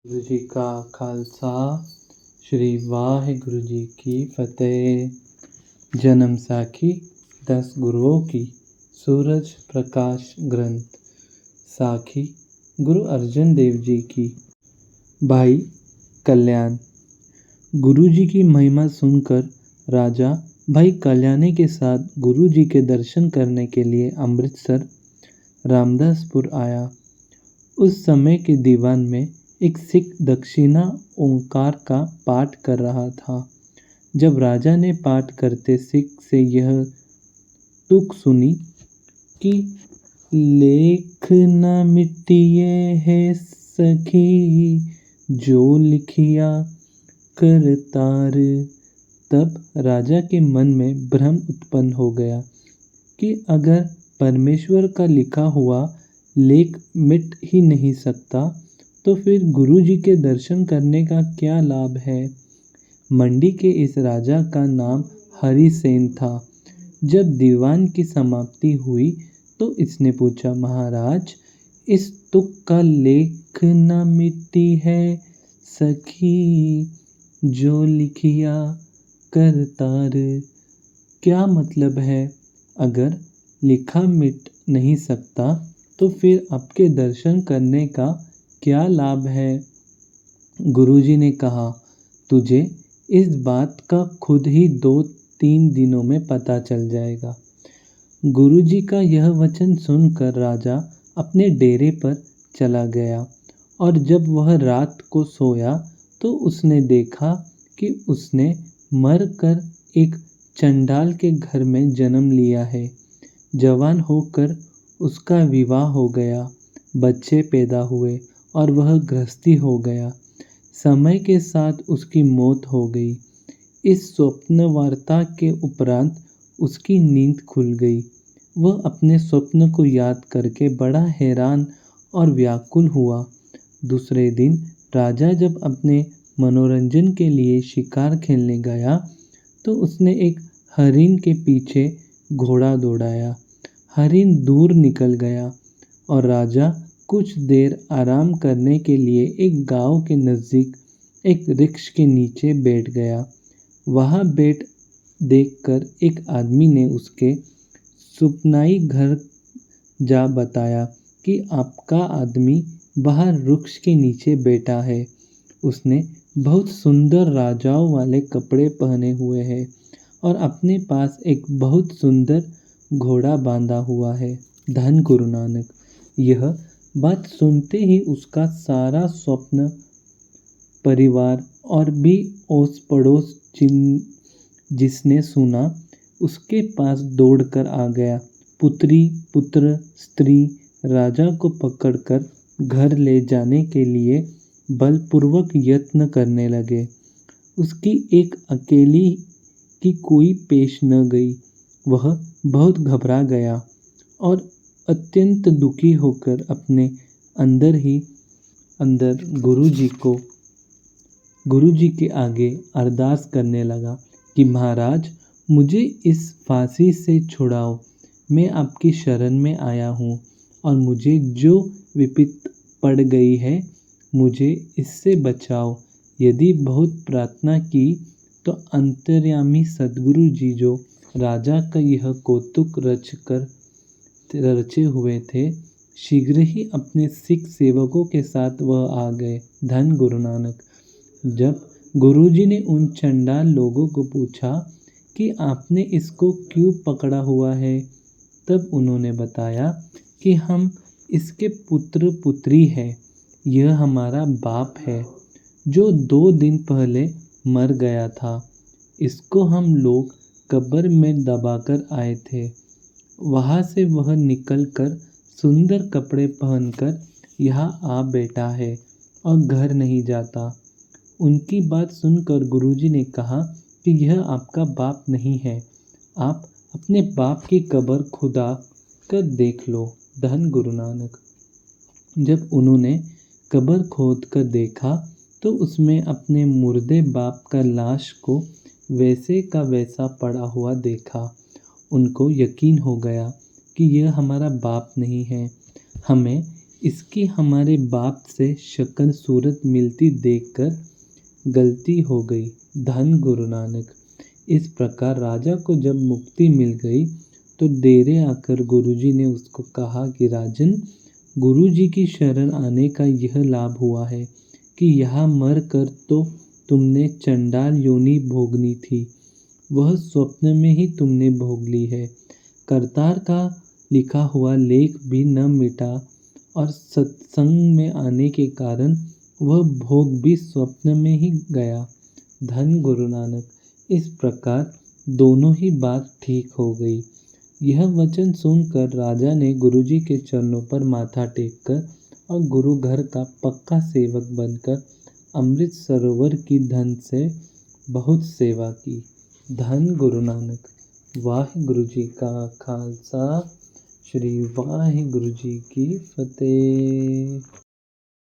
गुरु जी का खालसा श्री वाहिगुरु जी की फतेह। जन्म साखी 10 गुरुओं की सूरज प्रकाश ग्रंथ। साखी गुरु अर्जन देव जी की। भाई कल्याण। गुरु जी की महिमा सुनकर राजा भाई कल्याणी के साथ गुरु जी के दर्शन करने के लिए अमृतसर रामदासपुर आया। उस समय के दीवान में एक सिख दक्षिणा ओंकार का पाठ कर रहा था। जब राजा ने पाठ करते सिख से यह तुक सुनी कि लेख न मिटिए है सखी जो लिखिया करतार, तब राजा के मन में भ्रम उत्पन्न हो गया कि अगर परमेश्वर का लिखा हुआ लेख मिट ही नहीं सकता तो फिर गुरु जी के दर्शन करने का क्या लाभ है। मंडी के इस राजा का नाम हरिसेन था। जब दीवान की समाप्ति हुई तो इसने पूछा, महाराज इस तुक का लेख न मिटी है सखी जो लिखिया करतार, क्या मतलब है। अगर लिखा मिट नहीं सकता तो फिर आपके दर्शन करने का क्या लाभ है। गुरुजी ने कहा, तुझे इस बात का खुद ही 2-3 दिनों में पता चल जाएगा। गुरुजी का यह वचन सुनकर राजा अपने डेरे पर चला गया और जब वह रात को सोया तो उसने देखा कि उसने मर कर एक चंडाल के घर में जन्म लिया है। जवान होकर उसका विवाह हो गया, बच्चे पैदा हुए और वह गृहस्थी हो गया। समय के साथ उसकी मौत हो गई। इस स्वप्न वार्ता के उपरांत उसकी नींद खुल गई। वह अपने स्वप्न को याद करके बड़ा हैरान और व्याकुल हुआ। दूसरे दिन राजा जब अपने मनोरंजन के लिए शिकार खेलने गया तो उसने एक हरिन के पीछे घोड़ा दौड़ाया। हरिन दूर निकल गया और राजा कुछ देर आराम करने के लिए एक गांव के नज़दीक एक वृक्ष के नीचे बैठ गया। वहां बैठ देखकर एक आदमी ने उसके सुपनाई घर जा बताया कि आपका आदमी बाहर वृक्ष के नीचे बैठा है। उसने बहुत सुंदर राजाओं वाले कपड़े पहने हुए हैं और अपने पास एक बहुत सुंदर घोड़ा बांधा हुआ है। धन गुरु नानक। यह बात सुनते ही उसका सारा स्वप्न परिवार और भी ओस पड़ोस जिसने सुना उसके पास दौड़कर आ गया। पुत्री पुत्र स्त्री राजा को पकड़कर घर ले जाने के लिए बलपूर्वक यत्न करने लगे। उसकी एक अकेली की कोई पेश न गई। वह बहुत घबरा गया और अत्यंत दुखी होकर अपने अंदर ही अंदर गुरु जी के आगे अरदास करने लगा कि महाराज मुझे इस फांसी से छुड़ाओ। मैं आपकी शरण में आया हूँ और मुझे जो विपत्ति पड़ गई है मुझे इससे बचाओ। यदि बहुत प्रार्थना की तो अंतर्यामी सद्गुरु जी जो राजा का यह कौतुक रचे हुए थे, शीघ्र ही अपने सिख सेवकों के साथ वह आ गए। धन गुरु नानक। जब गुरुजी ने उन चंडाल लोगों को पूछा कि आपने इसको क्यों पकड़ा हुआ है, तब उन्होंने बताया कि हम इसके पुत्र पुत्री हैं। यह हमारा बाप है जो 2 दिन पहले मर गया था। इसको हम लोग कब्र में दबाकर आए थे। वहाँ से वह निकलकर सुंदर कपड़े पहनकर यहाँ आ बैठा है और घर नहीं जाता। उनकी बात सुनकर गुरुजी ने कहा कि यह आपका बाप नहीं है, आप अपने बाप की कब्र खुदा कर देख लो। धन गुरु नानक। जब उन्होंने कब्र खोद कर देखा तो उसमें अपने मुर्दे बाप का लाश को वैसे का वैसा पड़ा हुआ देखा। उनको यकीन हो गया कि यह हमारा बाप नहीं है। हमें इसकी हमारे बाप से शक्ल सूरत मिलती देखकर गलती हो गई। धन गुरु नानक। इस प्रकार राजा को जब मुक्ति मिल गई तो डेरे आकर गुरुजी ने उसको कहा कि राजन, गुरुजी की शरण आने का यह लाभ हुआ है कि यहाँ मर कर तो तुमने चंडाल योनि भोगनी थी, वह स्वप्न में ही तुमने भोग ली है। करतार का लिखा हुआ लेख भी न मिटा और सत्संग में आने के कारण वह भोग भी स्वप्न में ही गया। धन गुरु नानक। इस प्रकार दोनों ही बात ठीक हो गई। यह वचन सुनकर राजा ने गुरुजी के चरणों पर माथा टेककर और गुरु घर का पक्का सेवक बनकर अमृत सरोवर की धन से बहुत सेवा की। धन गुरु नानक। वाहिगुरु जी का खालसा, श्री वाहिगुरु जी की फतेह।